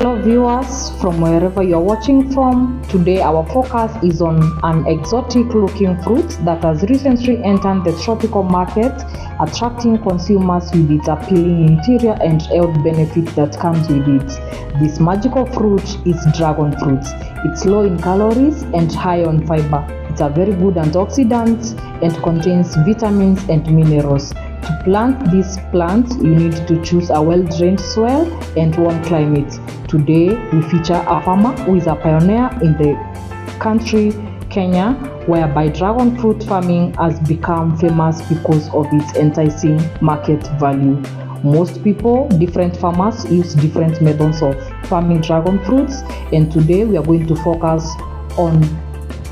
Hello viewers from wherever you're watching from. Today our focus is on an exotic looking fruit that has recently entered the tropical market, attracting consumers with its appealing interior and health benefits that comes with it. This magical fruit is dragon fruit. It's low in calories and high on fiber. It's a very good antioxidant and contains vitamins and minerals. To plant this plant, you need to choose a well-drained soil and warm climate. Today, we feature a farmer who is a pioneer in the country, Kenya, whereby dragon fruit farming has become famous because of its enticing market value. Most people, different farmers, use different methods of farming dragon fruits, and today we are going to focus on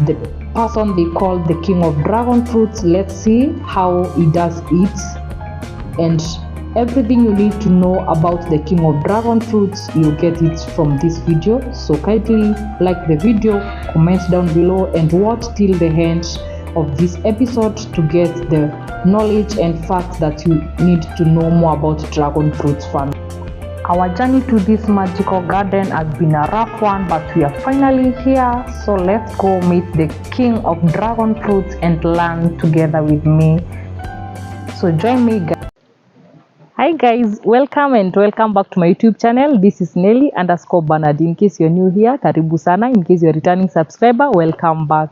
the person they call the king of dragon fruits. Let's see how he does it and everything you need to know about the king of dragon fruits. You'll get it from this video, so kindly like the video, comment down below and watch till the end of this episode to get the knowledge and facts that you need to know more about dragon fruit farming. Our journey to this magical garden has been a rough one, but we are finally here. So let's go meet the king of dragon fruits and learn together with me. So join me, guys. Hi guys, welcome back to my YouTube channel. This is Nelly_Bernard. In case you're new here, karibu sana. In case you're a returning subscriber, welcome back.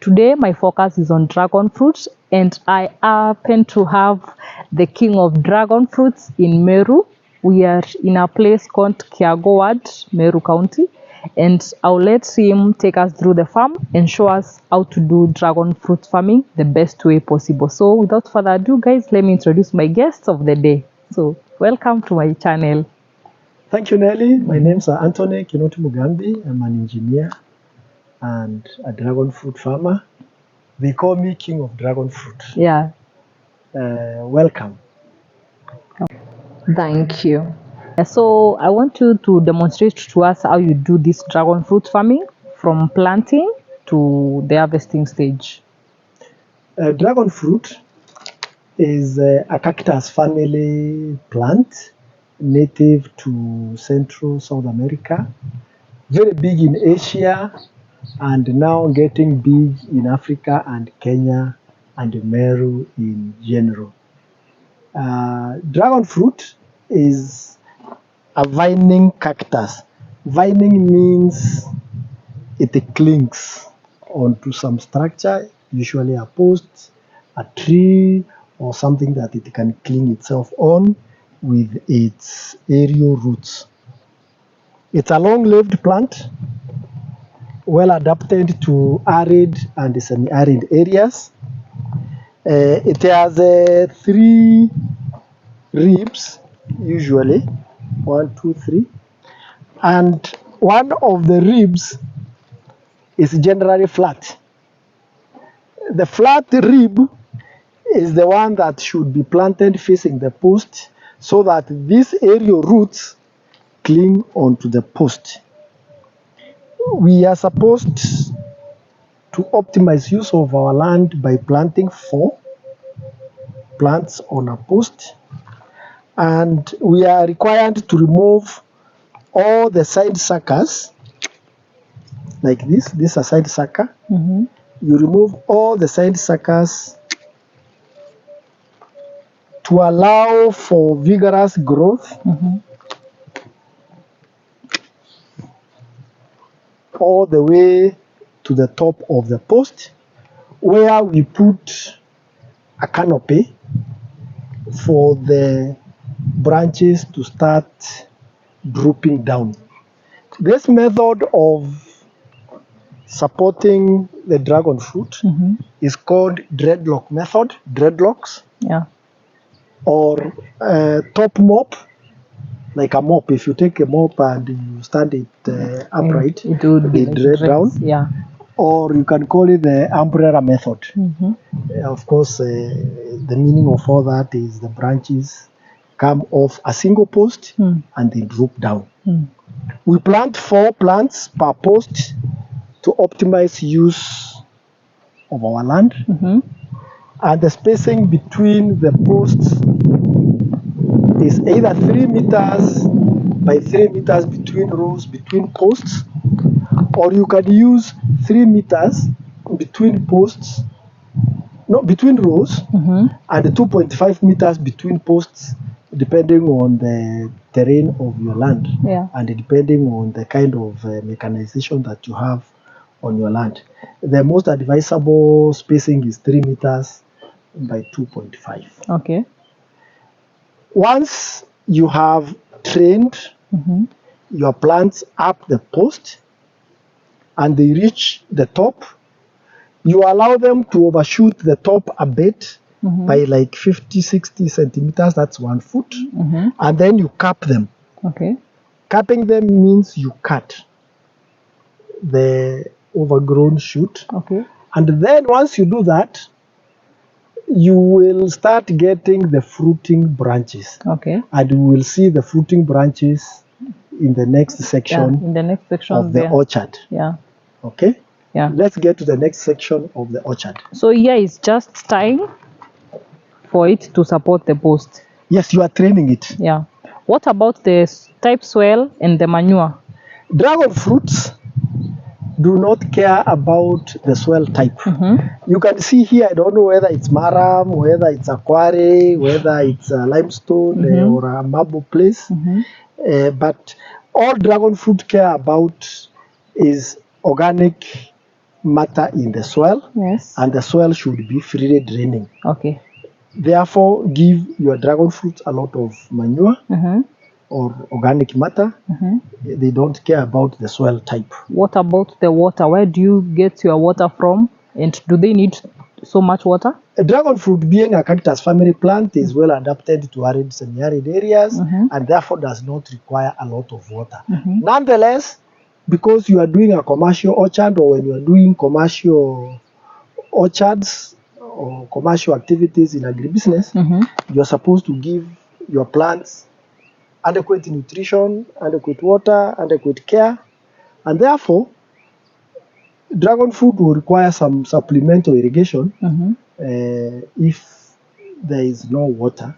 Today my focus is on dragon fruits, and I happen to have the king of dragon fruits in Meru. We are in a place called Kiago Ward, Meru County, and I'll let him take us through the farm and show us how to do dragon fruit farming the best way possible. So without further ado, guys, let me introduce my guests of the day. So welcome to my channel. Thank you, Nelly. My name is Anthony Kinoti Mugambi. I'm an engineer and a dragon fruit farmer. They call me king of dragon fruit. Yeah. Welcome. Thank you. So I want you to demonstrate to us how you do this dragon fruit farming from planting to the harvesting stage. Dragon fruit is a cactus family plant native to Central South America, very big in Asia, and now getting big in Africa and Kenya and Meru in general. Dragon fruit is a vining cactus. Vining means it clings onto some structure, usually a post, a tree, or something that it can cling itself on with its aerial roots. It's a long-lived plant, well adapted to arid and semi-arid areas. It has 3 ribs, usually 1, 2, 3, and one of the ribs is generally flat. The flat rib is the one that should be planted facing the post so that these aerial roots cling onto the post. We are supposed to optimize use of our land by planting 4 plants on a post, and we are required to remove all the side suckers like this. This is a side sucker. You remove all the side suckers to allow for vigorous growth all the way to the top of the post, where we put a canopy for the branches to start drooping down. This method of supporting the dragon fruit is called dreadlock method, dreadlocks. Yeah. Or top mop, like a mop. If you take a mop and you stand it upright, it would be dread down. Yeah. Or you can call it the umbrella method. Of course, the meaning of all that is the branches come off a single post and they droop down. We plant 4 plants per post to optimize use of our land. And the spacing between the posts is either 3 meters by 3 meters between between rows, between posts, or you can use 3 meters between posts, no, between rows, and 2.5 meters between posts, depending on the terrain of your land, Yeah. and depending on the kind of mechanization that you have on your land. The most advisable spacing is 3 meters by 2.5. Okay. Once you have trained your plants up the post and they reach the top, you allow them to overshoot the top a bit by like 50, 60 centimeters, that's 1 foot, and then you cap them. Okay. Capping them means you cut the overgrown shoot. Okay. And then once you do that, you will start getting the fruiting branches. Okay. And you will see the fruiting branches in the next Yeah. section In the next section of the there. orchard. Yeah. Okay? Yeah. Let's get to the next section of the orchard. So here is just time for it to support the post. Yes, you are training it. Yeah. What about the type soil and the manure? Dragon fruits do not care about the soil type. You can see here, I don't know whether it's marram, whether it's a quarry, whether it's a limestone or a marble place. But all dragon fruit care about is organic matter in the soil, Yes. and the soil should be freely draining. Okay. Therefore, give your dragon fruits a lot of manure or organic matter. They don't care about the soil type. What about the water? Where do you get your water from? And do they need so much water? A dragon fruit, being a cactus family plant, is well adapted to arid, semi-arid areas and therefore does not require a lot of water. Nonetheless, because you are doing a commercial orchard, or when you are doing commercial orchards or commercial activities in agribusiness, you're supposed to give your plants adequate nutrition, adequate water, adequate care, and therefore dragon fruit will require some supplemental irrigation if there is no water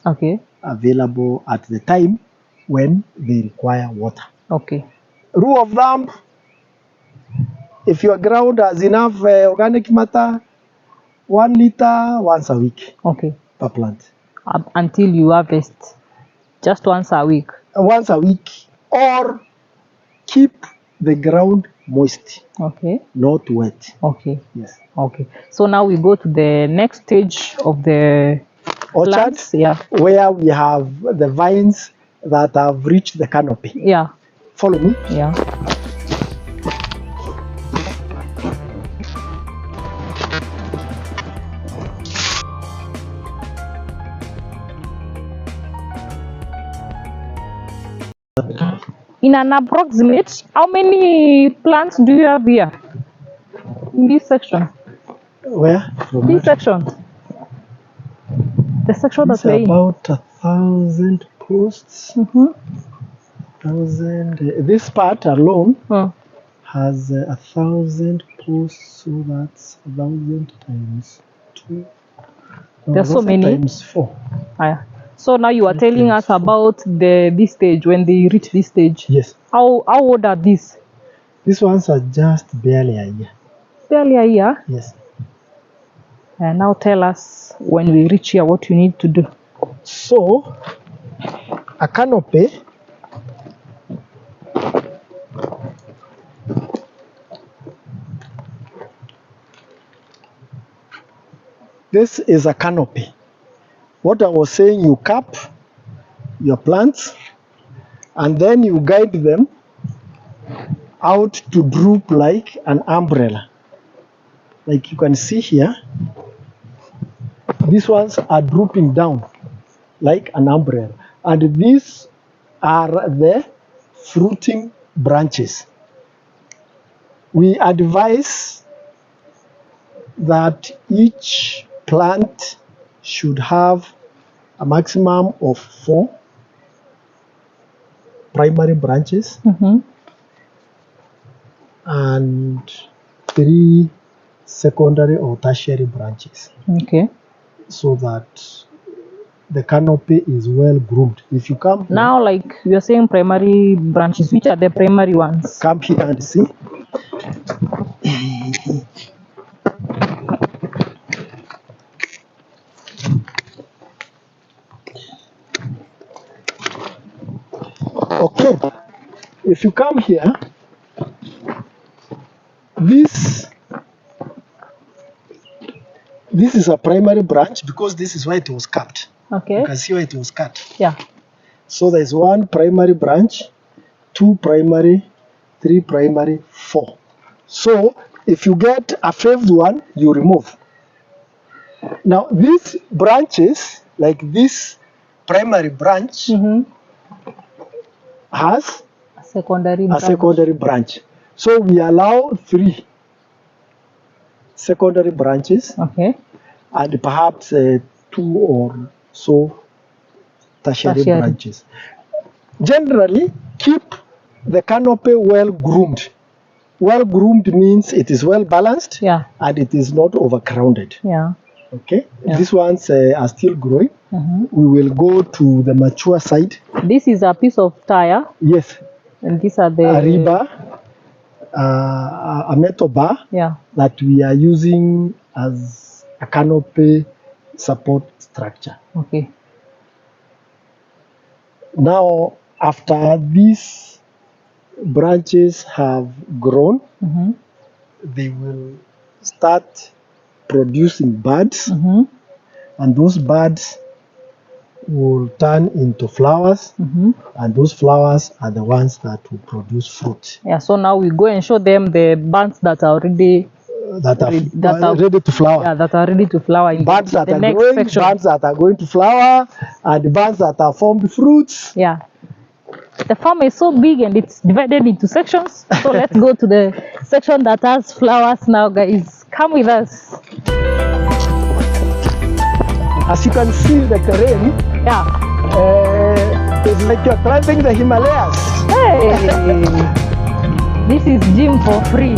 available at the time when they require water. Okay. Rule of thumb, if your ground has enough organic matter, 1 liter once a week per plant. Until you harvest, just once a week? Once a week, or keep the ground moist, not wet. Okay. Yes. Okay. So now we go to the next stage of the orchard, plants, where we have the vines that have reached the canopy. Yeah. Follow me. Yeah. In an approximate, how many plants do you have here in this section? Where? From this section. The section that we're in. About 1,000 posts. 1,000. This part alone has 1,000 posts, so that's 1,000 times 2. There's so many. Times 4. So now you are telling us about this stage, when they reach this stage. Yes. How old are these? These ones are just barely a year. Barely a year? Yes. And now tell us, when we reach here, what you need to do. So, a canopy this is a canopy. What I was saying, you cap your plants and then you guide them out to droop like an umbrella. Like you can see here, these ones are drooping down like an umbrella. And these are the fruiting branches. We advise that each plant should have a maximum of 4 primary branches and 3 secondary or tertiary branches. Okay. So that the canopy is well groomed. If you come here, Now, like you're saying, primary branches. Which are the primary ones? come here and see. Okay, if you come here, this is a primary branch because this is why it was cut. Okay. You can see why it was cut. Yeah. So there's 1 primary branch, 2 primary, 3 primary, 4. So if you get a 5th one, you remove. Now these branches, like this primary branch, has Secondary a branch. secondary branch. So we allow 3 secondary branches, Okay. and perhaps 2 or so tertiary branches. Generally, keep the canopy well groomed. Well groomed means it is well balanced, Yeah. and it is not overcrowded. Yeah. Okay, Yeah. these ones are still growing. We will go to the mature side. This is a piece of tire, Yes, and these are the a rebar, a metal bar Yeah. that we are using as a canopy support structure. Okay. Now, after these branches have grown, they will start producing buds, and those buds will turn into flowers, and those flowers are the ones that will produce fruit. Yeah. So now we go and show them the buds that are already That are are ready to flower. Yeah, that are ready to flower in Buds that the are next growing, section. buds that are going to flower, and the buds that are formed fruits. Yeah. The farm is so big and it's divided into sections. So let's go to the section that has flowers now, guys. Come with us. As you can see, the terrain Yeah. is like you're climbing the Himalayas. Hey. This is gym for free.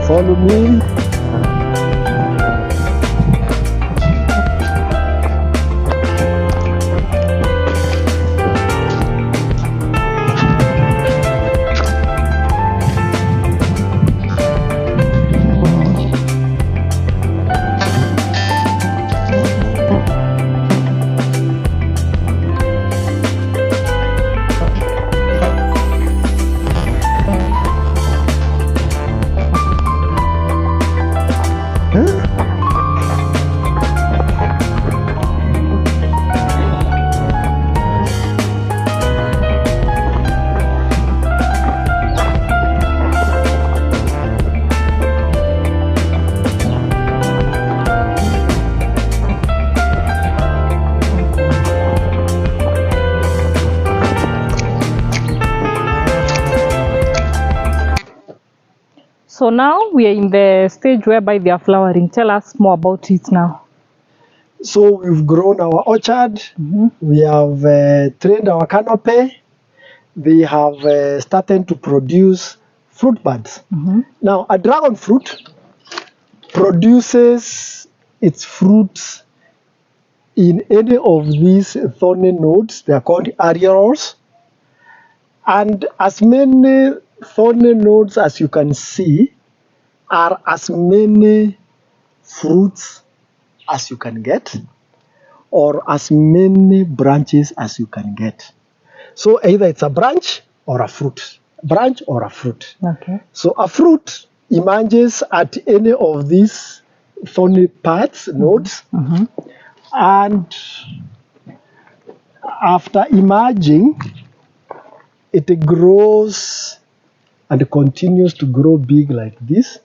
Follow me. So now we are in the stage whereby they are flowering. Tell us more about it now. So we've grown our orchard. We have trained our canopy. They have started to produce fruit buds. Now, a dragon fruit produces its fruits in any of these thorny nodes. They are called areoles. And as many thorny nodes as you can see are as many fruits as you can get, or as many branches as you can get. So either it's a branch or a fruit. Branch or a fruit. Okay. So a fruit emerges at any of these thorny parts, nodes, and after emerging, it grows and continues to grow big like this,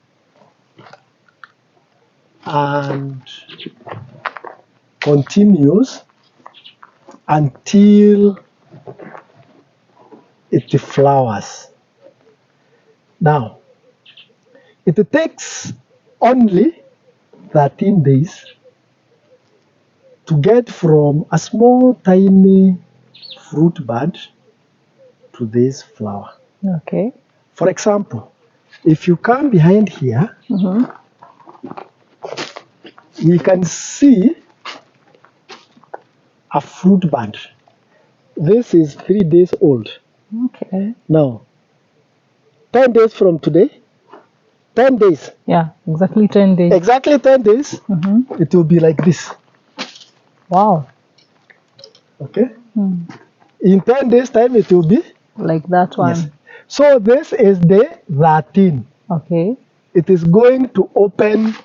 and continues until it flowers. Now, it takes only 13 days to get from a small tiny fruit bud to this flower. Okay. For example, If you come behind here, Mm-hmm. we can see a fruit band. This is 3 days old. Okay. Now, 10 days from today, 10 days, Yeah, exactly 10 days. exactly 10 days, Mm-hmm. it will be like this. Wow. Okay? Mm. In 10 days' time, it will be, Like that one. yes. So this is day 13. Okay. It is going to open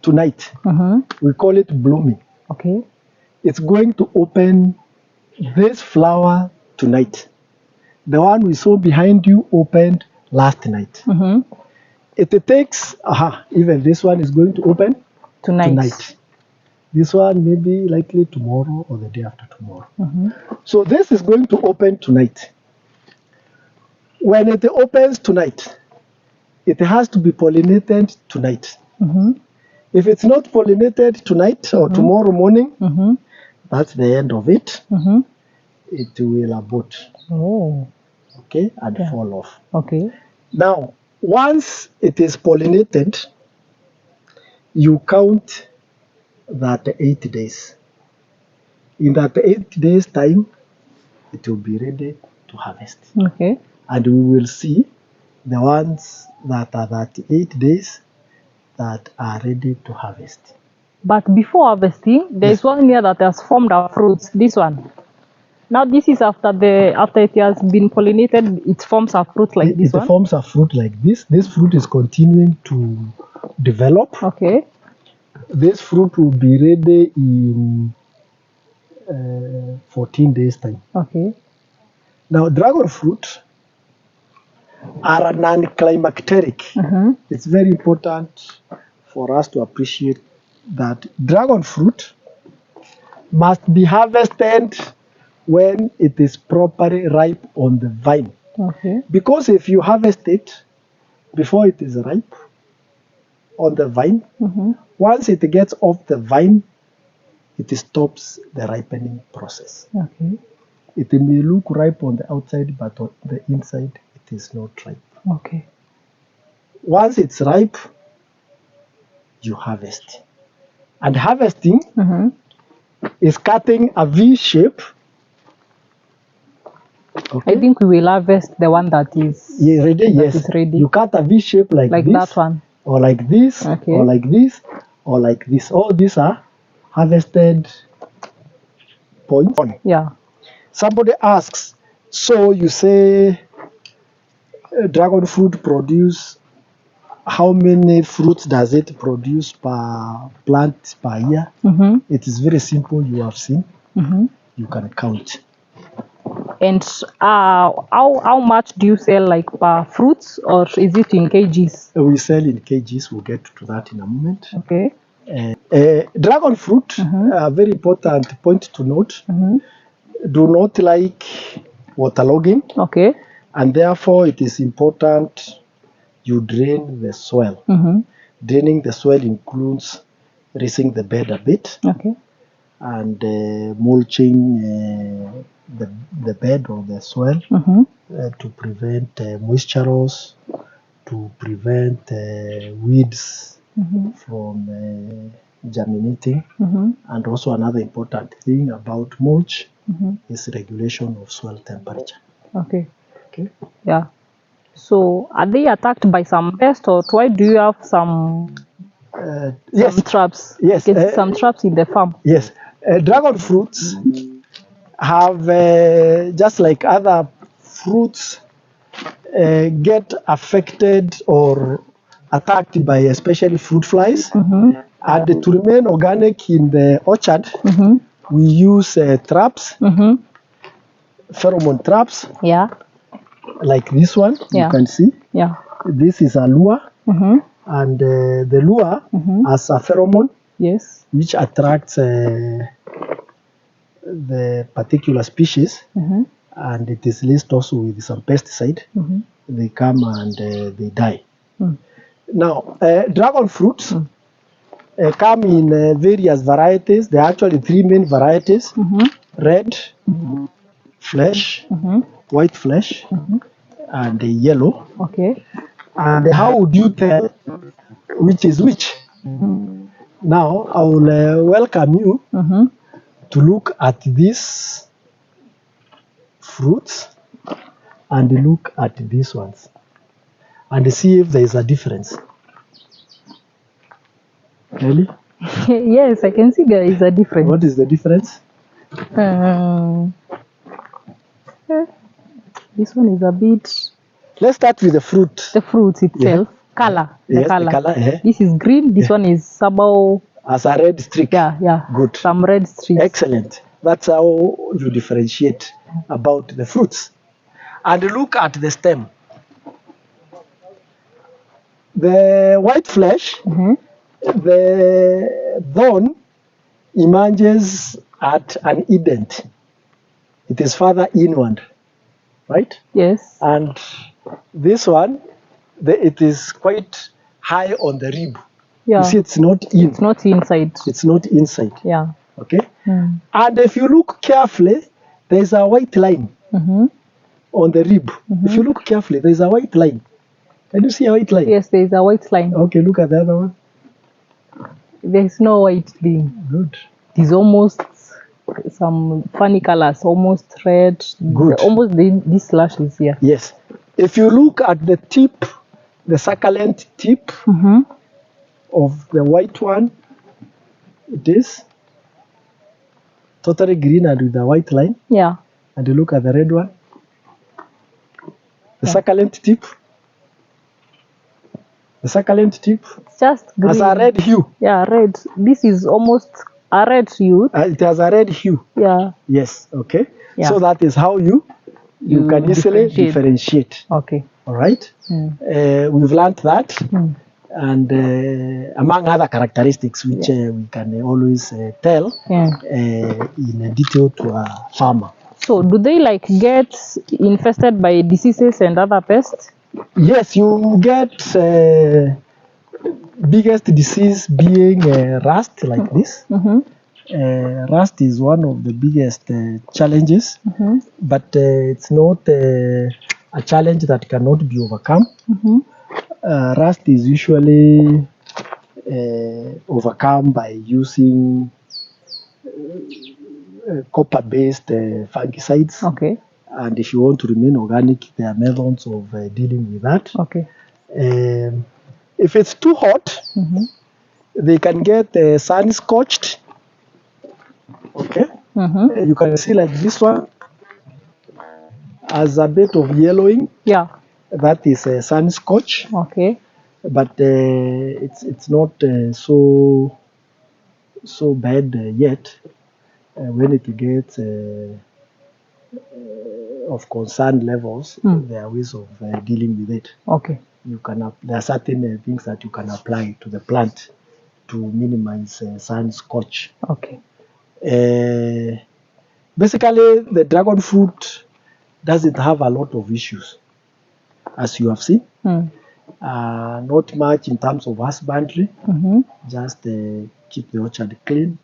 tonight. Mm-hmm. We call it blooming. Okay. It's going to open this flower tonight. The one we saw behind you opened last night. Mm-hmm. It takes, even this one is going to open tonight. This one may be likely tomorrow or the day after tomorrow. Mm-hmm. So this is going to open tonight. When it opens tonight, it has to be pollinated tonight. Mm-hmm. If it's not pollinated tonight or tomorrow morning, Mm-hmm. that's the end of it. Mm-hmm. It will abort, Oh. okay, and Yeah. fall off. Okay. Now, once it is pollinated, you count that 8 days. In that 8 days time, it will be ready to harvest. Okay. And we will see the ones that are that 8 days that are ready to harvest. But before harvesting, there is one here that has formed our fruits. This one. Now this is after it has been pollinated, it forms a fruit like this It one. forms a fruit like this. This fruit is continuing to develop. Okay. This fruit will be ready in 14 days time. Okay. Now, dragon fruit are non-climacteric. Mm-hmm. It's very important for us to appreciate that dragon fruit must be harvested when it is properly ripe on the vine. Okay. Because if you harvest it before it is ripe on the vine, Mm-hmm. once it gets off the vine, it stops the ripening process. Okay. It may look ripe on the outside, but on the inside, it is not ripe. Okay. Once it's ripe, you harvest. And harvesting Mm-hmm. is cutting a V shape. Okay. I think we will harvest the one that is Ready? that Yes. is ready. You cut a V shape like this, that one. or like this, Okay. or like this, or like this. All these are harvested points. Yeah. Somebody asks, so you say dragon fruit produce, how many fruits does it produce per plant per year? Mm-hmm. It is very simple. You have seen. Mm-hmm. You can count. And how much do you sell, like per fruits, or is it in kgs? We sell in kgs. We'll get to that in a moment. Okay. Dragon fruit, a very important point to note, Mm-hmm. do not like waterlogging, Okay. and therefore it is important you drain the soil. Mm-hmm. Draining the soil includes raising the bed a bit Okay. and mulching the bed or the soil Mm-hmm. to prevent moisture loss, to prevent weeds Mm-hmm. from germinating. Mm-hmm. And also another important thing about mulch Mm-hmm. is regulation of soil temperature. Okay. Okay. Yeah. So are they attacked by some pest, or why do you have some Yes. traps? Yes. Some traps in the farm. Yes. Dragon fruits have just like other fruits get affected or attacked by especially fruit flies. Mm-hmm. And to remain organic in the orchard, Mm-hmm. we use traps, Mm-hmm. pheromone traps, Yeah. like this one. Yeah. You can see. Yeah. This is a lure, Mm-hmm. and the lure has a pheromone Yes. which attracts the particular species, Mm-hmm. and it is laced also with some pesticide. Mm-hmm. They come and they die. Mm. Now, dragon fruits come in various varieties. There are actually 3 main varieties: Mm-hmm. red, flesh, Mm-hmm. white flesh, and yellow. Okay. And how would you tell which is which? Now I will welcome you to look at these fruits and look at these ones and see if there is a difference. Really? Yes, I can see there is a difference. What is the difference? This one is a bit. Let's start with the fruit. The fruit itself, color. Yes, The the color. This is green. This one is somehow. As a red streak. Yeah. Good. Some red streaks. Excellent. That's how you differentiate about the fruits. And look at the stem. The white flesh, the thorn emerges at an indent. It is further inward, right? Yes. And this one, it is quite high on the rib. Yeah. You see, it's not in. It's not inside. It's not inside. Yeah. Okay. And if you look carefully, there is a white line on the rib. If you look carefully, there is a white line. Can you see a white line? Yes, there is a white line. Okay, look at the other one. There is no white thing. Good. It is almost some funny colors, almost red. Good. Almost these lashes here. Yes. If you look at the tip, the succulent tip of the white one, it is totally green and with a white line. Yeah. And you look at the red one, the succulent tip. The succulent tip It's just green. has a red hue. Yeah, red. This is almost a red hue. It has a red hue. Yeah. Yes. Okay. Yeah. So that is how you can easily differentiate. Okay. All right. We've learned that, and among other characteristics which we can always tell in detail to a farmer. So, do they like get infested by diseases and other pests? Yes, you get biggest disease being rust like this. Rust is one of the biggest challenges, but it's not a challenge that cannot be overcome. Rust is usually overcome by using copper-based fungicides. Okay. And if you want to remain organic, there are methods of dealing with that. Okay. If it's too hot, they can get sun-scorched. Okay. You can see like this one as a bit of yellowing. Yeah. That is sun-scorch. Okay. But it's not so bad yet. When it gets of concern levels, there are ways of dealing with it. Okay. You can there are certain things that you can apply to the plant to minimize sun scorch. Okay. Basically, the dragon fruit doesn't have a lot of issues, as you have seen. Not much in terms of husbandry. Just keep the orchard clean.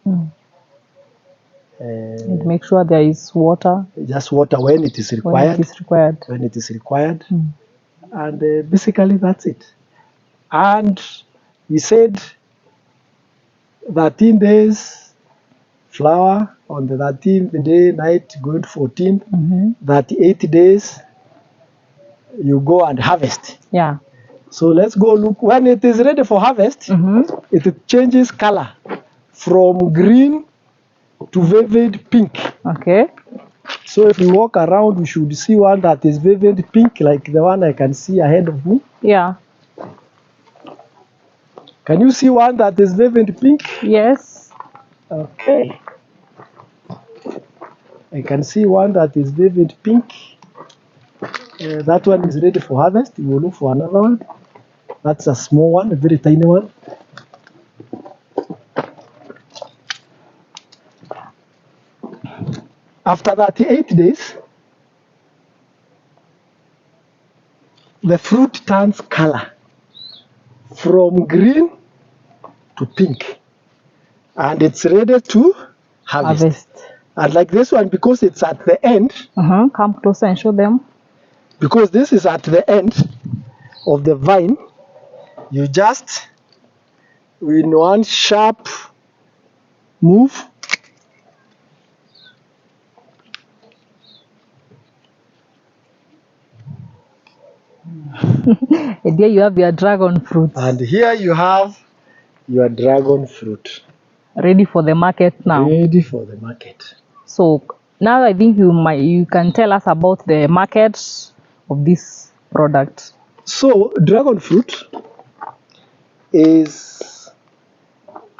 And make sure there is water. Just water when it is required. When it is required. And basically that's it. And we said 13 days flower, on the 13th day night going to 14th, 38 days you go and harvest. Yeah. So let's go look. When it is ready for harvest, it changes color from green to vivid pink. Okay. So if we walk around, we should see one that is vivid pink, like the one I can see ahead of me. Yeah. Can you see one that is vivid pink? Yes. Okay. I can see one that is vivid pink. That one is ready for harvest. We will look for another one. That's a small one, a very tiny one. After 38 days, the fruit turns color from green to pink, and it's ready to harvest. And like this one, because it's at the end, Come closer and show them. because this is at the end, of the vine, you just, in one sharp move, And here you have your dragon fruit and here you have your dragon fruit ready for the market now. ready for the market. So now I think you can tell us about the market of this product. So dragon fruit is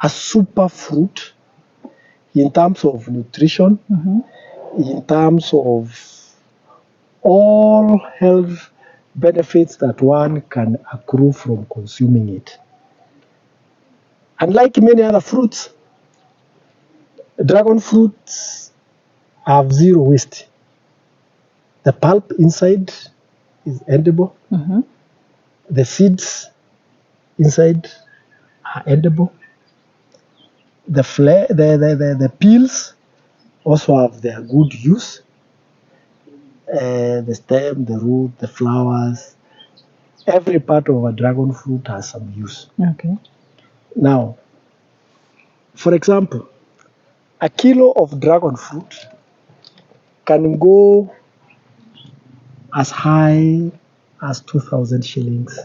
a super fruit in terms of nutrition, in terms of all health benefits that one can accrue from consuming it. Unlike many other fruits, dragon fruits have zero waste. The pulp inside is edible. The seeds inside are edible. The peels also have their good use. The stem, the root, the flowers, every part of a dragon fruit has some use. Okay. Now, for example, a kilo of dragon fruit can go as high as 2,000 shillings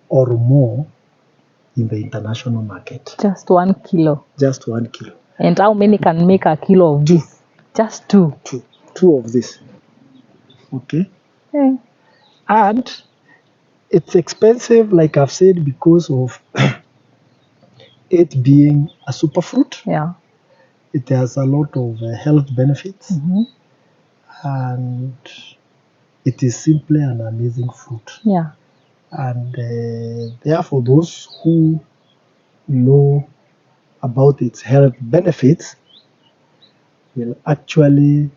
or more in the international market. Just 1 kilo. Just 1 kilo. And how many can make a kilo of this? Just 2. Two of this. Okay. Yeah. And it's expensive, like I've said, because of it being a superfruit. Yeah. It has a lot of health benefits, and it is simply an amazing fruit. Yeah. And therefore, those who know about its health benefits will actually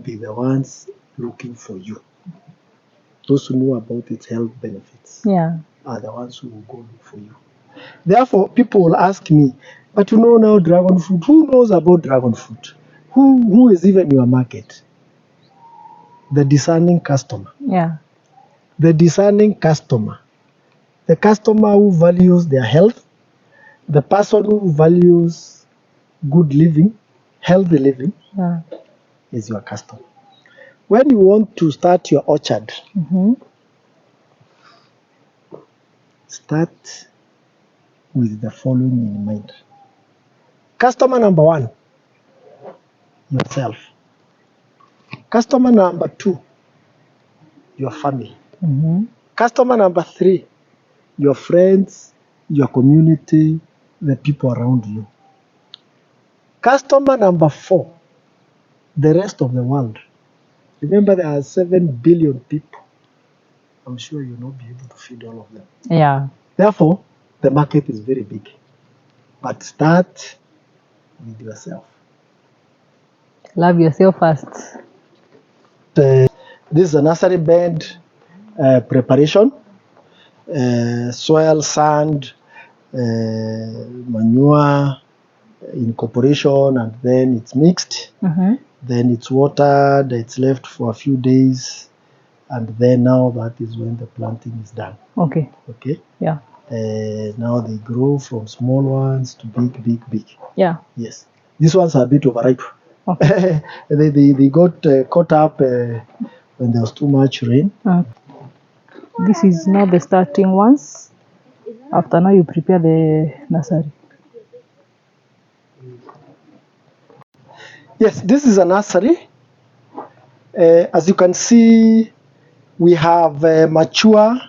be the ones looking for you. Those who know about its health benefits are the ones who will go look for you. Therefore, people will ask me, but you know now dragon fruit, who knows about dragon fruit? Who is even your market? The discerning customer. Yeah. The discerning customer. The customer who values their health, the person who values good living, healthy living, is your customer. When you want to start your orchard, start with the following in mind. Customer number 1, yourself. Customer number 2, your family. Customer number 3, your friends, your community, the people around you. Customer number 4, the rest of the world. Remember, there are 7 billion people. I'm sure you'll not be able to feed all of them. Yeah. Therefore, the market is very big. But start with yourself. Love yourself first. This is a nursery bed preparation. Soil, sand, manure, incorporation, and then it's mixed. Then it's watered, it's left for a few days, and then now that is when the planting is done. Okay. Yeah. Now they grow from small ones to big. Yeah. Yes. These ones are a bit overripe. Okay. They got caught up when there was too much rain. This is now the starting ones. After now you prepare the nursery. Yes, this is a nursery. As you can see, we have mature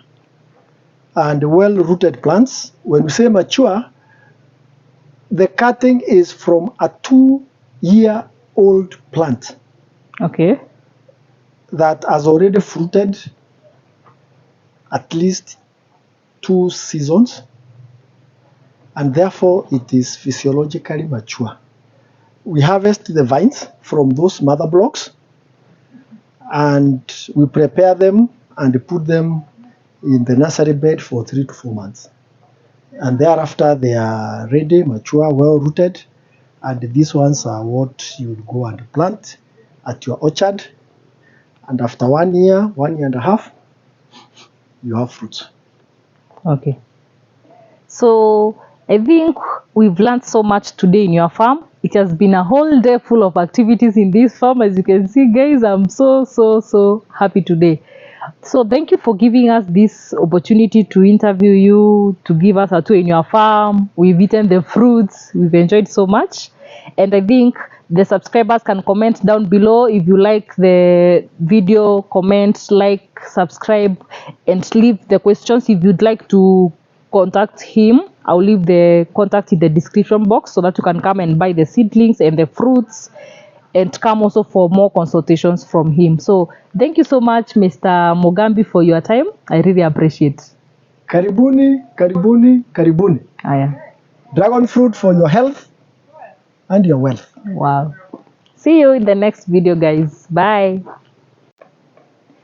and well-rooted plants. When we say mature, the cutting is from a 2-year-old plant. Okay. That has already fruited at least 2 seasons, and therefore it is physiologically mature. We harvest the vines from those mother blocks, and we prepare them and put them in the nursery bed for 3 to 4 months. And thereafter they are ready, mature, well-rooted, and these ones are what you would go and plant at your orchard. And after 1 year, 1 year and a half, you have fruits. Okay. So I think we've learned so much today in your farm. It has been a whole day full of activities in this farm. As you can see, guys, I'm so happy today. So thank you for giving us this opportunity to interview you, to give us a tour in your farm. We've eaten the fruits. We've enjoyed so much. And I think the subscribers can comment down below if you like the video, comment, like, subscribe, and leave the questions if you'd like to contact him. I'll leave the contact in the description box so that you can come and buy the seedlings and the fruits and come also for more consultations from him. So thank you so much, Mr. Mogambi, for your time. I really appreciate. Karibuni, karibuni, karibuni. Aya. Dragon fruit for your health and your wealth. Wow. See you in the next video, guys. Bye.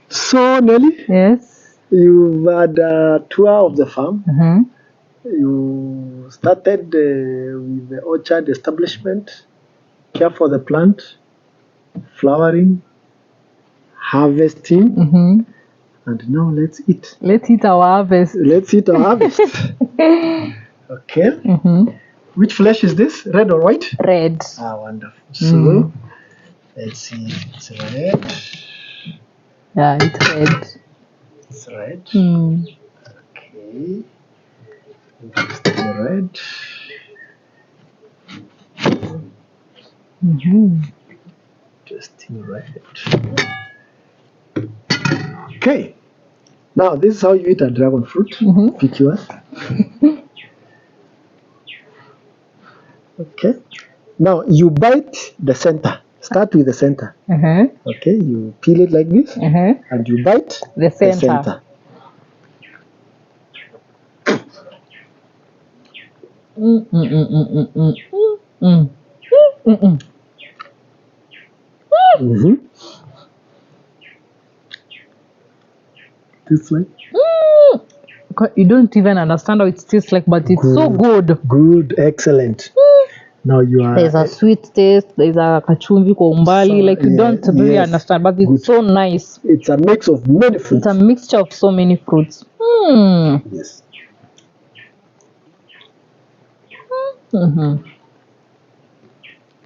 So, Nelly, Yes. you've had a tour of the farm. Mm-hmm. You started with the orchard establishment, care for the plant, flowering, harvesting, Mm-hmm. and now let's eat. Let's eat our harvest. Let's eat our harvest. Okay. Mm-hmm. Which flesh is this? Red or white? Red. Ah, wonderful. So, let's see if it's red. Yeah, it's red. It's red. Mm. Okay. Interesting red. Mm-hmm. Interesting red. Okay. Now, this is how you eat a dragon fruit. Mm-hmm. Pick yours. Okay. Now, you bite the center. Start with the center. Uh-huh. Okay. You peel it like this, Uh-huh. and you bite The center. Mm-hmm. This way. You don't even understand how it tastes like, but it's so good. Good. Excellent. Now you are. There's a sweet taste. There's a kachumvi kwa umbali. So, Like you don't really yes. understand, but it's Good. so nice. It's a mix of many fruits. It's a mixture of so many fruits. Yes. Mm-hmm.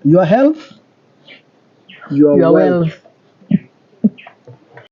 Your health, your wealth.